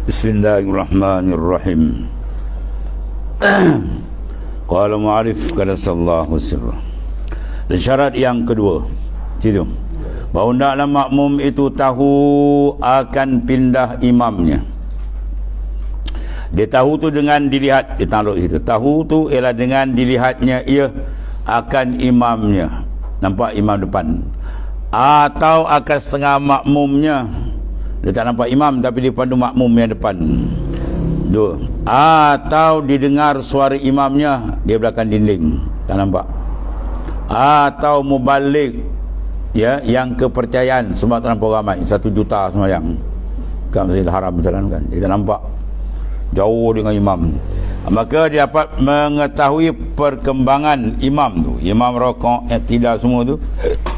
Bismillahirrahmanirrahim. Qala mu'arif qadasallahu sirrah. Dan syarat yang kedua situ, bahawa hendaklah makmum itu tahu akan pindah imamnya. Dia tahu tu dengan dilihat, dia taruh situ. Tahu tu ialah dengan dilihatnya ia akan imamnya. Nampak imam depan. Atau akan setengah makmumnya. Dia tak nampak imam tapi dia pandu makmum yang depan. Dua. Atau didengar suara imamnya, dia belakang dinding, tak nampak. Atau mubalik, ya, yang kepercayaan sebab tak nampak ramai, 1 juta semayang kat Masjidil Haram misalkan kan, dia tak nampak, jauh dengan imam. Maka dia dapat mengetahui perkembangan imam tu, imam rakaat, i'tidal semua tu.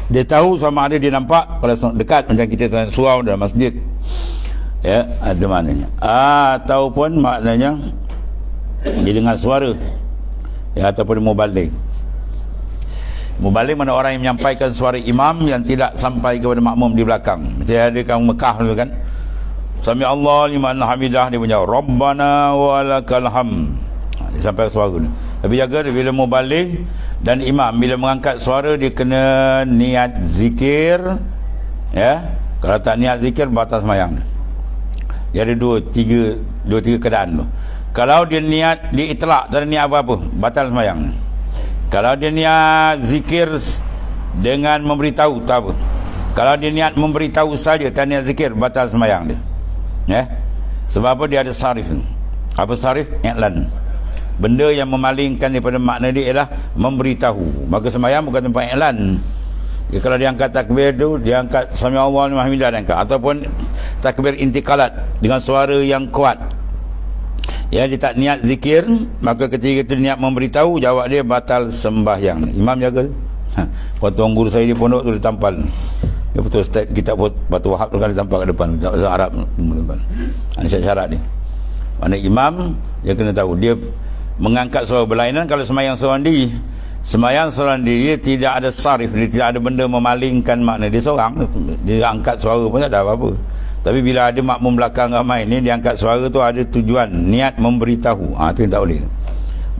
Dia tahu sama ada dia nampak kalau dekat macam kita tengah surau dalam masjid, ya, ada maknanya. Ataupun maknanya dia dengar suara, ya, ataupun mubalik. Mubalik mana orang yang menyampaikan suara imam yang tidak sampai kepada makmum di belakang. Macam ada kat Mekah dulu kan, Sami Allah liman hamidah, dia punya Rabbana walakal hamd, dia sampai suara tu. Tapi jaga dia bila mubalik dan imam bila mengangkat suara, dia kena niat zikir, ya. Kalau tak niat zikir, batal sembahyang. Dia ada dua tiga keadaan tu. Kalau dia niat, dia itlak, tak ada niat apa-apa, batal sembahyang. Kalau dia niat zikir dengan memberitahu, tak apa. Kalau dia niat memberitahu saja, tak niat zikir, batal sembahyang dia, ya. Sebab apa? Dia ada sarif. Apa sarif? I'lan. Benda yang memalingkan daripada makna dia ialah memberitahu. Maka sembahyang bukan tempat i'lan. Ya, kalau dia angkat takbir tu, dia angkat Sami Allah liman hamidah, dia angkat. Ataupun takbir intikalat dengan suara yang kuat, ya, dia tak niat zikir, maka ketika itu niat memberitahu, jawab dia batal sembahyang. Imam jaga. Tuan guru saya di pondok tu, dia tampal. Dia betul Ustaz kitab Batu Wahab tu kan, dia tampal kat depan, bahasa Arab depan. Ada syarat ni. Mana imam dia kena tahu, dia mengangkat suara berlainan. Kalau sembahyang seorang diri, sembahyang seorang diri, dia tidak ada sarif, dia tidak ada benda memalingkan makna. Dia seorang, dia angkat suara pun tak ada apa-apa. Tapi bila ada makmum belakang ramai ni, dia angkat suara tu ada tujuan, niat memberitahu. Tu yang tak boleh.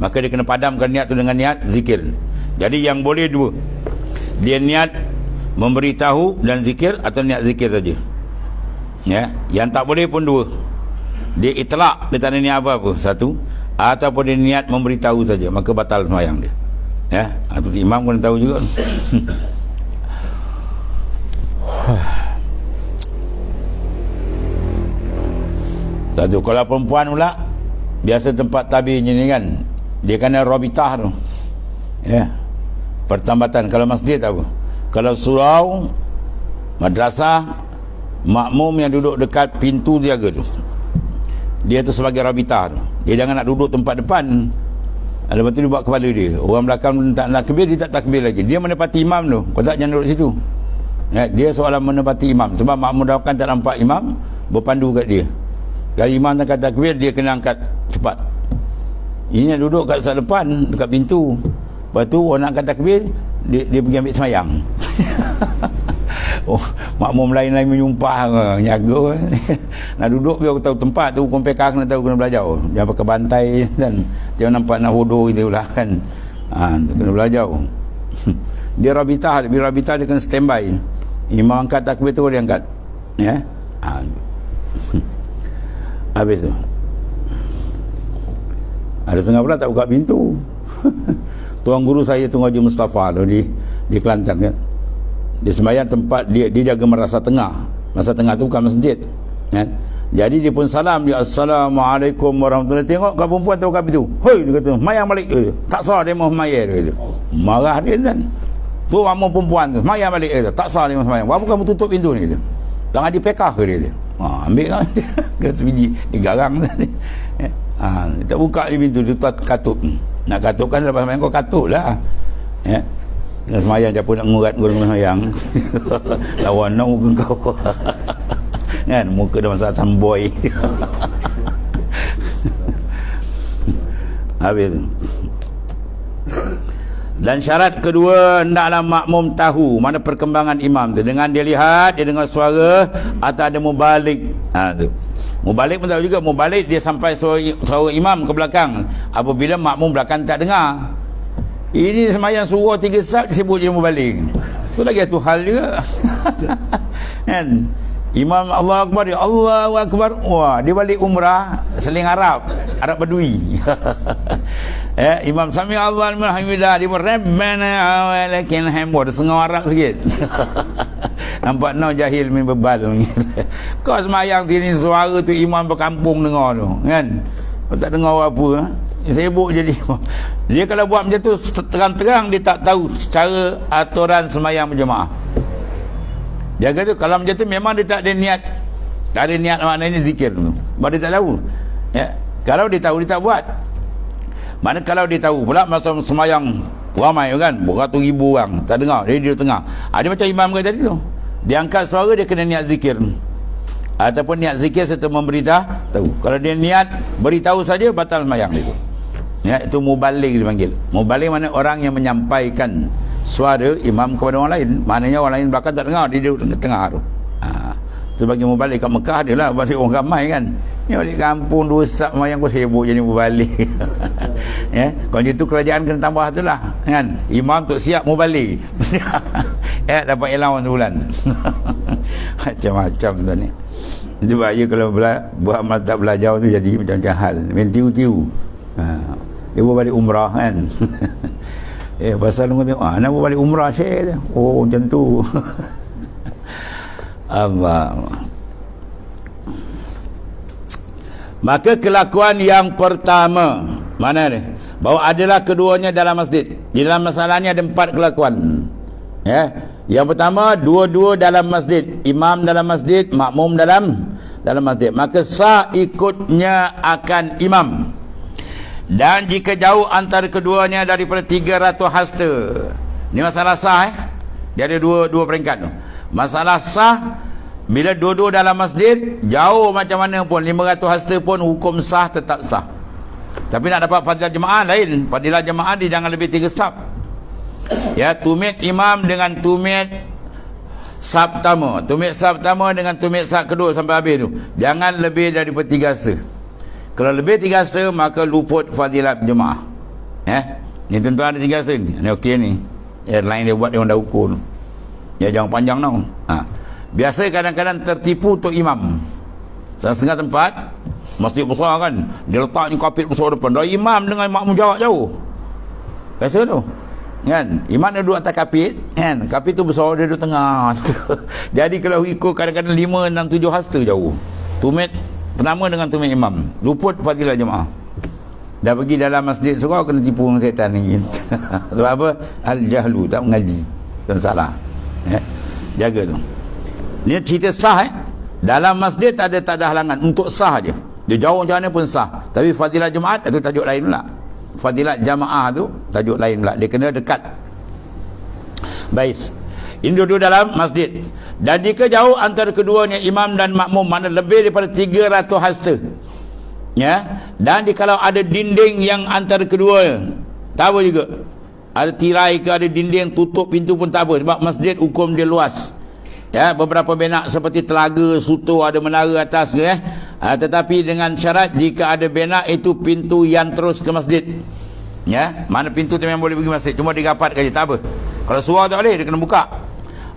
Maka dia kena padamkan niat tu dengan niat zikir. Jadi yang boleh dua, dia niat memberitahu dan zikir, atau niat zikir saja, ya. Yang tak boleh pun dua, dia itlak, dia tak ada niat apa-apa, satu, ataupun dia niat memberitahu saja, maka batal sembahyang dia, ya. Atau imam kena tahu juga. Satu. Kalau perempuan pula, biasa tempat tabirnya ni kan, dia kena rabitah tu, ya, pertambatan. Kalau masjid apa, kalau surau, madrasah, makmum yang duduk dekat pintu dia jaga tu, dia tu sebagai rabitah tu. Dia jangan nak duduk tempat depan, lepas tu dia buat kepala dia, orang belakang tak nak takbir, dia tak takbir lagi, dia menepati imam tu. Kau tak jangan duduk situ, ya. Dia seolah menepati imam, sebab makmum belakang tak nampak imam, berpandu kat dia. Kalau imam tak kata takbir, dia kena angkat cepat. Ini duduk kat sat depan, dekat pintu. Lepas tu orang nak angkat takbir, dia pergi ambil semayang. Oh, makmum lain-lain menyumpah, nyaga. Nak duduk biar aku tahu tempat tu, kompekah kena tahu, kena belajar. Jangan pakai bantai kan, jangan nampak nak hodoh kita pula kan. Kena belajar. Dia rabitah, bila rabitah dia kena standby. Imam angkat takbir tu, dia angkat, ya. Habis tu ada setengah pula tak buka pintu. Tuan guru saya tu Haji Mustafa tu di Kelantan kan, dia sembahyang tempat dia jaga Madrasah Tengah. Madrasah Tengah tu bukan masjid kan. Jadi dia pun salam, dia Assalamualaikum warahmatullahi. Tengok kat perempuan tu buka pintu, hoi, dia kata mayang balik. Tak sah dia mau mayang, dia kata. Marah dia kan. Tu makmum perempuan tu mayang balik, dia kata tak sah dia mau mayang. Kenapa kamu tutup pintu ni, kata. Tangan dia pekah ke dia? Ambil kan. Dia sebiji, dia garang tadi. Dia tak buka dia pintu, dia tak katup. Nak katup kan lepas semayang, kau katup lah, ya. Kalau semayang siapa nak ngurat gulung semayang. Lawan nak muka kau. Kan muka dah masa samboy. Habis. Dan syarat kedua, hendaklah makmum tahu mana perkembangan imam tu. Dengan dia lihat, dia dengar suara atau ada mubalik. Tu. Mubalik pun tahu juga. Mubalik dia sampai suara imam ke belakang. Apabila makmum belakang tak dengar. Ini semayang surah 3 sab disebut je mubalik. Itu lagi satu hal juga. Kan? Imam Allah Akbar, dia Allahu Akbar. Wah, dia balik umrah seling Arab Badui. Imam Sami Allah Alhamdulillah, dia Rabbana walakal hamd. Dia sengau Arab sikit. Nampak no jahil min bebal. Kau semayang sini suara tu imam berkampung dengar tu, kan? Kau tak dengar apa. Sibuk jadi. Dia kalau buat macam tu terang-terang dia tak tahu cara aturan semayang berjemaah. Jaga tu, kalau macam tu memang dia tak ada niat. Tak ada niat maknanya zikir tu. Sebab dia tak tahu. Ya. Kalau dia tahu, dia tak buat. Mana kalau dia tahu pula masa semayang ramai kan, beratus ribu orang tak dengar, dia tengah. Ada macam imam kata tadi tu. Dia angkat suara, dia kena niat zikir. Ataupun niat zikir serta memberitahu. Kalau dia niat beritahu saja, batal semayang dia tu. Ya, itu mubalik dipanggil. Mubalik mana orang yang menyampaikan suara imam kepada orang lain. Maknanya orang lain belakang tak dengar, dia duduk tengah tu. Sebagai mubalik kat Mekah dia lah, balik orang ramai kan. Ni balik kampung 2 sab mayang pun sibuk jadi mubalik. Ya, kalau gitu kerajaan kena tambah tu lah kan. Imam tu siap mubalik. Ya, dapat allowance sebulan. Macam-macam tu ni. Itu bahaya kalau buat mata belajar tu jadi macam-macam hal. Main tiu-tiu. Dia buat balik umrah kan. Pasal orang tengok, nak buat balik umrah syekh. Oh, macam tu. Allah. Maka kelakuan yang pertama, mana ni? Bahawa adalah keduanya dalam masjid. Di dalam masalah ni ada 4 kelakuan. Ya. Yang pertama, dua-dua dalam masjid. Imam dalam masjid, makmum dalam masjid. Maka sah ikutnya akan imam. Dan jika jauh antara keduanya daripada 300 hasta. Ini masalah sah. Dia ada dua peringkat tu. Masalah sah, bila dua-dua dalam masjid, jauh macam mana pun, 500 hasta pun hukum sah tetap sah. Tapi nak dapat fadilah jemaah lain. Fadilah jemaah dia jangan lebih 3 sab. Ya, tumit imam dengan tumit sab pertama, tumit sab pertama dengan tumit sab kedua sampai habis tu. Jangan lebih daripada 3 hasta. Kalau lebih 3 hasta, maka luput fadilah jemaah. Ni tuan-tuan ada 3 hasta ni. Ni okey ni. Yang lain dia buat, dia orang dah ukur. Ya, jangan panjang tau. Biasa kadang-kadang tertipu untuk imam. Setengah tempat masjid besar kan, dia letaknya kapit besar depan, dah imam dengan makmum jarak jauh. Biasa tu kan, imam dia duduk atas kapit kan, kapit tu besar, dia duduk tengah. Jadi kalau ikut kadang-kadang 5, 6, 7 hasta jauh. Tumit pertama dengan tumit imam, luput fadilah jemaah. Dah pergi dalam masjid surau, kena tipu dengan setan ni. Sebab apa? Al-jahlu, tak mengaji dan salah. Jaga tu. Ni cerita sah. Dalam masjid tak ada halangan, untuk sah je. Dia jauh macam mana pun sah. Tapi fadilah jemaat itu tajuk lain pula. Fadilah jamaah tu tajuk lain pula. Dia kena dekat. Baik. Ini duduk dalam masjid. Dan jika jauh antara keduanya imam dan makmum, mana lebih daripada 300 hasta. Ya. Dan kalau ada dinding yang antara kedua, tak apa juga. Ada tirai ke, ada dinding tutup pintu pun tak apa, sebab masjid hukum dia luas. Ya, beberapa benak seperti telaga, sutur, ada menara atas ke, tetapi dengan syarat jika ada benak itu pintu yang terus ke masjid. Ya, mana pintu tu memang boleh pergi masjid, cuma digapat saja, tak apa. Kalau suara tak boleh, dia kena buka.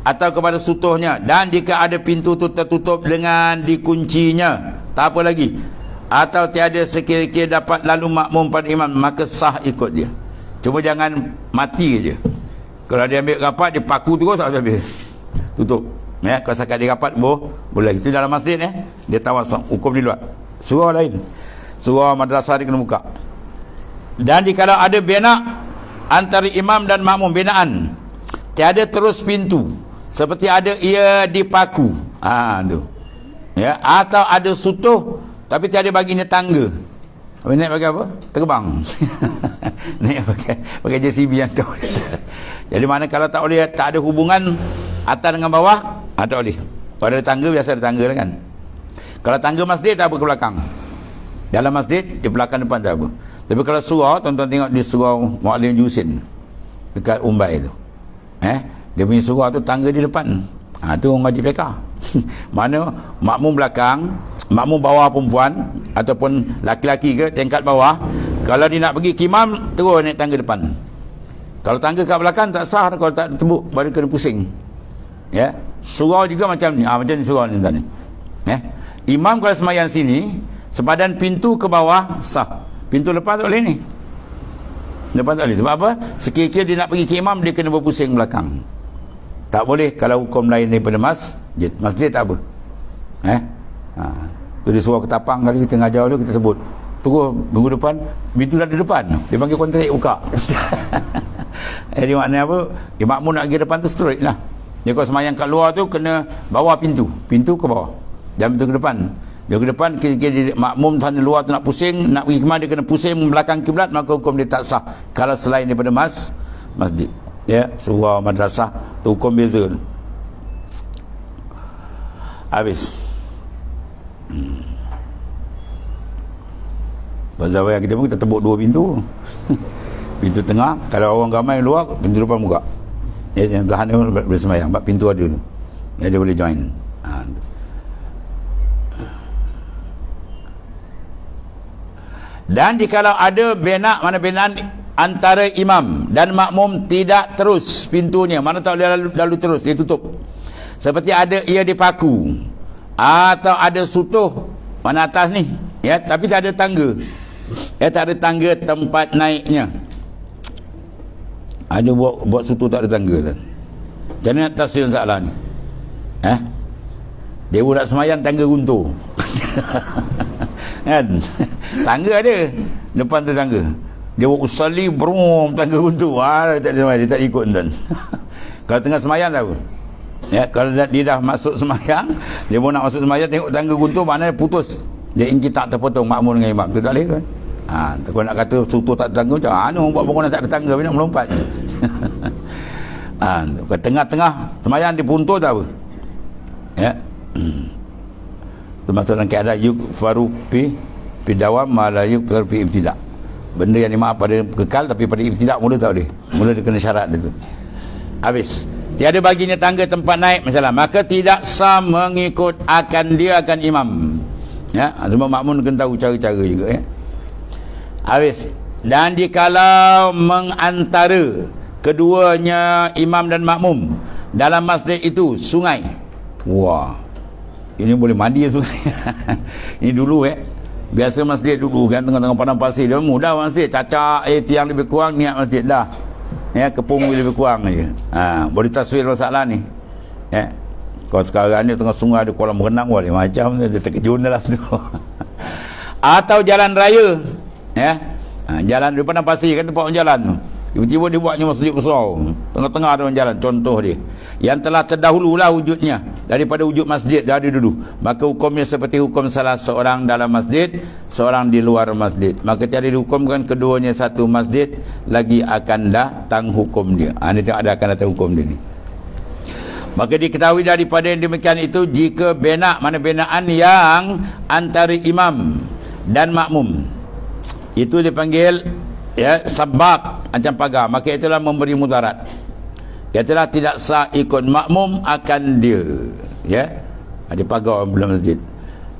Atau kepada suturnya. Dan jika ada pintu tu tertutup dengan dikuncinya, tak apa lagi. Atau tiada sekira-kira dapat lalu makmum pada imam, maka sah ikut dia. Cuma jangan mati je. Kalau dia ambil rapat, dia paku terus tak habis. Tutup. Ya, kalau sakat dia rapat boleh. Itu dalam masjid dia tawasak, hukum di luar. Surau lain. Surau madrasah dia kena buka. Dan kalau ada benak antara imam dan makmum, benaan tiada terus pintu, seperti ada ia dipaku. Tu. Ya, atau ada sutuh tapi tiada baginya tangga. Naik pakai apa? Terbang. Naik pakai JCB yang kau. Jadi mana kalau tak boleh, tak ada hubungan atas dengan bawah, tak boleh. Kalau ada tangga, biasa ada tangga lah kan. Kalau tangga masjid, tak apa ke belakang. Dalam masjid, di belakang depan tak apa. Tapi kalau surau, tuan-tuan tengok di surau Mu'alim Jusin. dekat umbai tu. Dia punya surau tu tangga di depan. Tu orang ngaji fiqh. Mana makmum belakang, makmum bawah perempuan ataupun laki-laki ke tingkat bawah, kalau dia nak pergi ke imam, terus naik tangga depan. Kalau tangga kat belakang tak sah, kalau tak tebuk baru kena pusing. Ya, surau juga macam ni. Macam ni surau ni tadi. Imam kalau sembahyang sini, sepadan pintu ke bawah sah. Pintu lepas tak boleh ni. Lepas tak boleh. Sebab apa? Sekiranya dia nak pergi ke imam, dia kena berpusing belakang. Tak boleh kalau hukum lain daripada masjid. Masjid tak apa. Tu dia suruh ketapang kali kita ngajar dulu, kita sebut. Terus minggu depan, pintu dah di depan. Dia panggil kontrak buka. Jadi maknanya apa? Makmum nak pergi depan tu straight lah. Dia kalau semayang kat luar tu kena bawa pintu. Pintu ke bawah. Jangan pintu ke depan. Dia ke depan, kira-kira makmum sana luar tu nak pusing, nak pergi ke mana dia kena pusing belakang kiblat, maka hukum dia tak sah. Kalau selain daripada masjid. Ya, surau, madrasah, tu hukum beza. Habis. Zawai kita pun kita tebuk 2 pintu. Pintu tengah, kalau orang ramai luar, pintu depan buka. Yang belahan ni boleh sembahyang, sebab pintu ada tu. Dia boleh join. Dan jikalau ada benak, mana benaan antara imam dan makmum tidak terus pintunya, mana tak boleh lalu terus, dia tutup. Seperti ada ia dipaku atau ada sutuh mana atas ni, ya, tapi tak ada tangga. Tak ada tangga tempat naiknya. Ada buat sutuh tak ada tangga tu. Macam mana nak tafsir masalah ni? Dia nak semayang tangga runtuh. Kan? Tangga ada, depan tu tangga. Dia buat usalli brum, tangga runtuh. Dia tak ada, dia tak ikut tuan. Kalau tengah semayang tak apa. Ya, kalau dia dah masuk semayang, dia mau nak masuk semayang tengok tangga runtuh, maknanya putus. Dia ingin tak terpotong makmum dengan imam. Tu tak boleh kan? Kalau nak kata sutuh tak ada tangga, macam mana buat bangunan tak ada tangga, nak melompat. Kalau tengah-tengah semayang dia puntur tak apa. Ya. Termasuk dalam keadaan yukfaru fi dawam mala yukfaru fi ibtidak. Benda yang dimaaf pada kekal, tapi pada ibtidak mula tak boleh. Mula dia kena syarat dia tu. Habis. Tiada baginya tangga tempat naik masalah, maka tidak sah mengikut akan imam. Ya, semua makmum kena tahu cara-cara juga, ya. Habis. Dan jikalau mengantara keduanya imam dan makmum dalam masjid itu sungai. Wah. Ini boleh mandi sungai. Ini dulu, biasa masjid dulu kan tengah-tengah padang pasir, dia mudah masjid, cacak tiang lebih kurang, niat masjid dah. Ya, kepung lebih kurang aja. Boleh taswir masalah ni. Ya. Kalau sekarang ni tengah sungai ada kolam renang, boleh macam dia terkejun dalam tu. Atau jalan raya. Ya. Jalan di padang pasir kan tempat orang jalan tu. Tiba-tiba dia buatnya masjid besar. Tengah-tengah ada orang jalan, contoh dia. Yang telah terdahululah wujudnya daripada wujud masjid dari dulu. Maka hukumnya seperti hukum salah seorang dalam masjid, seorang di luar masjid. Maka tiada dihukumkan keduanya satu masjid, lagi akan datang hukum dia. Ini tengok ada akan datang hukum dia ni. Maka diketahui daripada yang demikian itu, jika benak, mana benaan yang antara imam dan makmum, itu dipanggil sabab macam pagar, maka itulah memberi mudarat. Itulah tidak sah ikut makmum akan dia. Ya, ada pagar belum masjid.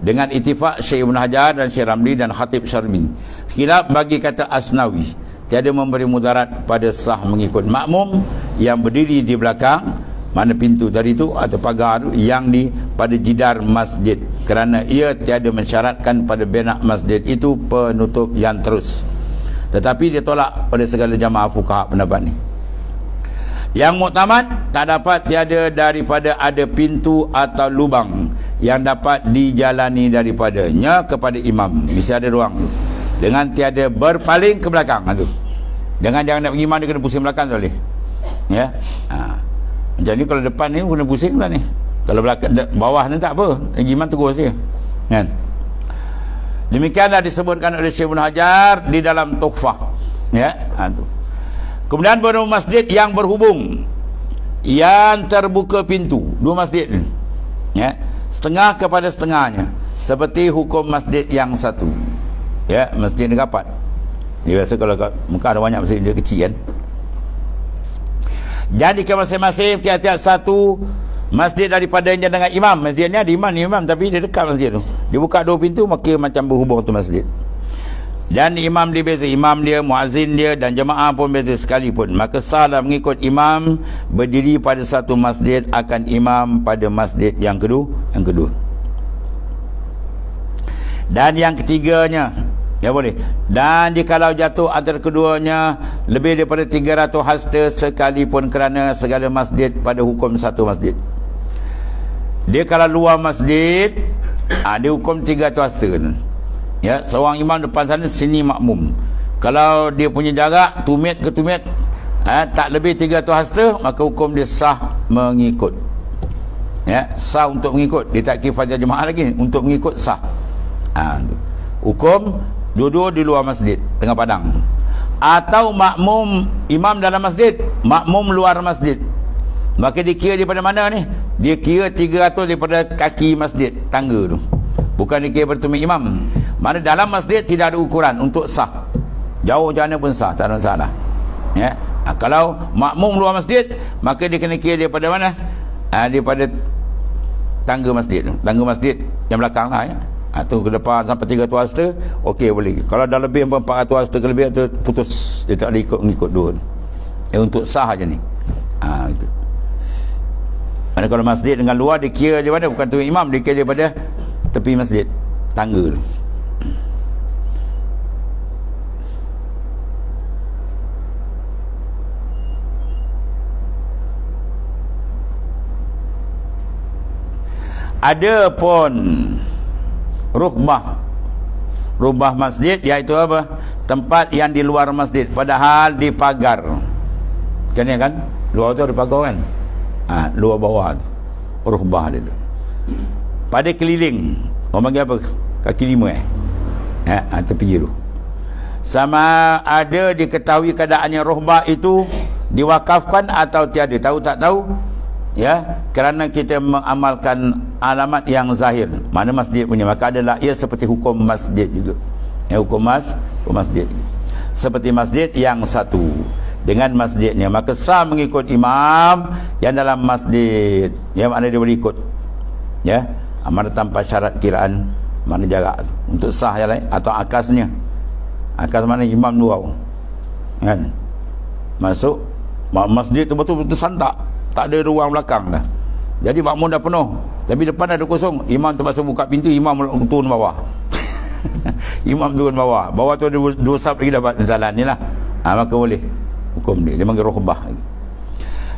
Dengan ittifaq Syekh Ibn Hajar dan Syekh Ramli dan Khatib Syarmi. Khilaf bagi kata Asnawi, tiada memberi mudarat pada sah mengikut makmum yang berdiri di belakang mana pintu tadi tu atau pagar yang di pada jidar masjid, kerana ia tiada mensyaratkan pada benak masjid itu penutup yang terus. Tetapi dia tolak pada segala jamaah fuqaha pendapat ni. Yang muktamad, tak dapat tiada daripada ada pintu atau lubang yang dapat dijalani daripadanya kepada imam. Mesti ada ruang. Dengan tiada berpaling ke belakang tu. Jangan nak pergi mana kena pusing belakang tu boleh. Ya. Macam ni kalau depan ni kena pusing lah ni. Kalau belakang bawah ni tak apa. Imam terus je. Kan? Demikianlah disebutkan oleh Syekh Ibn Hajar di dalam Tuhfah. Ya, tu. Kemudian baru masjid yang berhubung, yang terbuka pintu, dua masjid ni. Ya, setengah kepada setengahnya, seperti hukum masjid yang satu. Ya, masjid ni rapat. Dia biasa kalau kat Mekah ada banyak masjid dia kecil kan. Jadi ke masing-masing tiap-tiap satu masjid daripadanya dengan imam. Masjidnya ada imam tapi dia dekat masjid tu. Dia buka 2 pintu maka macam berhubung tu masjid. Dan imam dia beza, imam dia, muazzin dia dan jemaah pun beza sekalipun. Maka sahlah mengikut imam berdiri pada satu masjid akan imam pada masjid yang kedua. Dan yang ketiganya, ya boleh. Dan jikalau jatuh antara keduanya lebih daripada 300 hasta sekalipun kerana segala masjid pada hukum satu masjid. Dia kalau luar masjid, dia hukum 300 hasta. Ya, seorang imam depan sana, sini makmum. Kalau dia punya jarak tumit ke tumit, tak lebih 300 hasta, maka hukum dia sah mengikut. Ya, sah untuk mengikut. Dia tak kira fardhu jemaah lagi, untuk mengikut sah. Hukum dua-dua di luar masjid, tengah padang. Atau makmum imam dalam masjid, makmum luar masjid. Maka dia kira daripada mana ni? Dia kira 300 daripada kaki masjid, tangga tu. Bukan dia kira bertumit imam. Mana dalam masjid tidak ada ukuran untuk sah. Jauh macam mana pun sah, tak ada masalah. Ya. Kalau makmum luar masjid, maka dia kena kira daripada mana? Daripada tangga masjid. Tangga masjid yang belakang lah ya. Tu ke depan sampai 300 hasta, okey boleh. Kalau dah lebih 400 hasta ke lebih, tu putus. Dia tak ada ikut dua. Untuk sah aja ni. Itu. Mana kalau masjid dengan luar, dia kira daripada bukan tu imam, dia kira daripada tepi masjid, tangga tu. Ada pun rubah masjid, iaitu apa? Tempat yang di luar masjid padahal di pagar. Macam kan? Luar tu ada pagar kan? Luar bawah tu. Rubah dia tu. Pada keliling. Orang panggil apa? Kaki lima tepi tu. Sama ada diketahui keadaannya rubah itu diwakafkan atau tiada. Tahu tak tahu? Ya, kerana kita mengamalkan alamat yang zahir, mana masjid punya, maka adalah ia seperti hukum masjid juga. Hukum masjid seperti masjid yang satu dengan masjidnya, maka sah mengikut imam yang dalam masjid. Ya, mana dia boleh ikut. Ya, mana tanpa syarat kiraan, mana jarak untuk sah yang lain, atau akasnya. Akas mana imam luar kan, masuk masjid tu betul-betul santak, tak ada ruang belakang dah. Jadi makmum dah penuh, tapi depan ada kosong. Imam terpaksa buka pintu, imam turun bawah. Imam turun bawah. Bawah tu ada 2 saf lagi dapat jalan ni lah. Maka boleh hukum dia. Dia panggil rukhbah.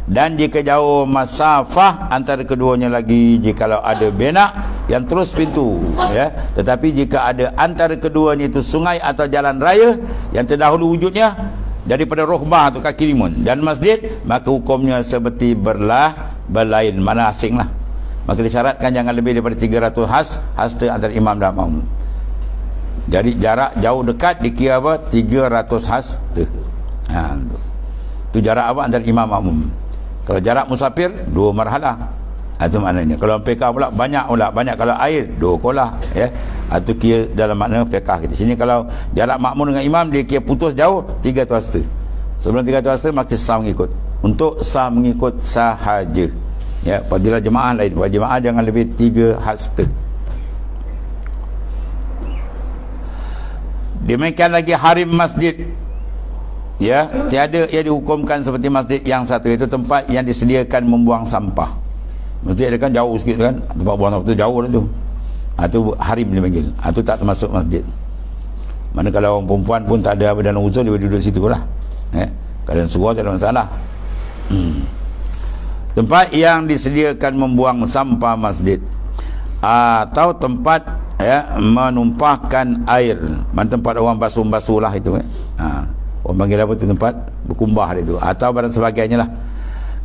Dan jika jauh masafah antara keduanya lagi, jikalau ada benak yang terus pintu, ya. Tetapi jika ada antara keduanya itu sungai atau jalan raya yang terdahulu wujudnya daripada rukhbah atau kaki limun dan masjid, maka hukumnya seperti berlain, mana asing lah. Maka disyaratkan jangan lebih daripada 300 hasta antara imam dan makmum. Jadi jarak jauh dekat dikira apa? 300 hasta. Itu jarak apa antara imam makmum. Kalau jarak musafir 2 marhalah. Itu maknanya. Kalau fiqah pula banyak kalau air 2 kolah, ya. Itu kira dalam makna fiqah kita. Sini kalau jarak makmum dengan imam dia kira putus jauh 300 hasta. Sebelum 300 hasta maka sah mengikut. Untuk sah mengikut sahaja. Ya, apabila jemaah lain, jemaah jangan lebih 3 hasta. Demikian lagi harim masjid. Ya, tiada ia dihukumkan seperti masjid yang satu, itu tempat yang disediakan membuang sampah. Masjid dia kan jauh sikit kan, tempat buang sampah tu jauh dah tu. Itu harim dia panggil. Itu tak termasuk masjid. Mana kalau orang perempuan pun tak ada apa dalam uzur, dia duduk situ lah. Keadaan suruh tak ada masalah. Tempat yang disediakan membuang sampah masjid, atau tempat menumpahkan air. Mana tempat orang basuh-basuh lah itu. Orang panggil apa tu, tempat berkumbah dia tu, atau barang sebagainya lah.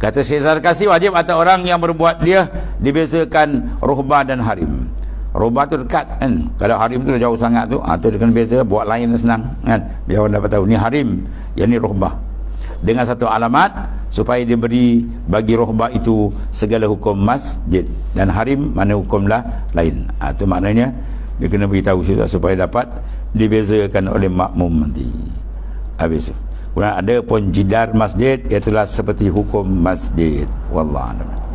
Kata Syekh Zarkasi, wajib atas orang yang berbuat dia dibezakan rukhbah dan harim. Rukhbah tu dekat kan, kalau harim tu dah jauh sangat tu, tu dia kena beza, buat lain senang kan, biar orang dapat tahu ni harim, yang ni rukhbah, dengan satu alamat supaya dia beri bagi rukhbah itu segala hukum masjid, dan harim mana hukumlah lain. Itu maknanya dia kena beritahu supaya dapat dibezakan oleh makmum nanti. Habis. Kemudian ada pun jidar masjid, itulah seperti hukum masjid. Wallahu a'lam.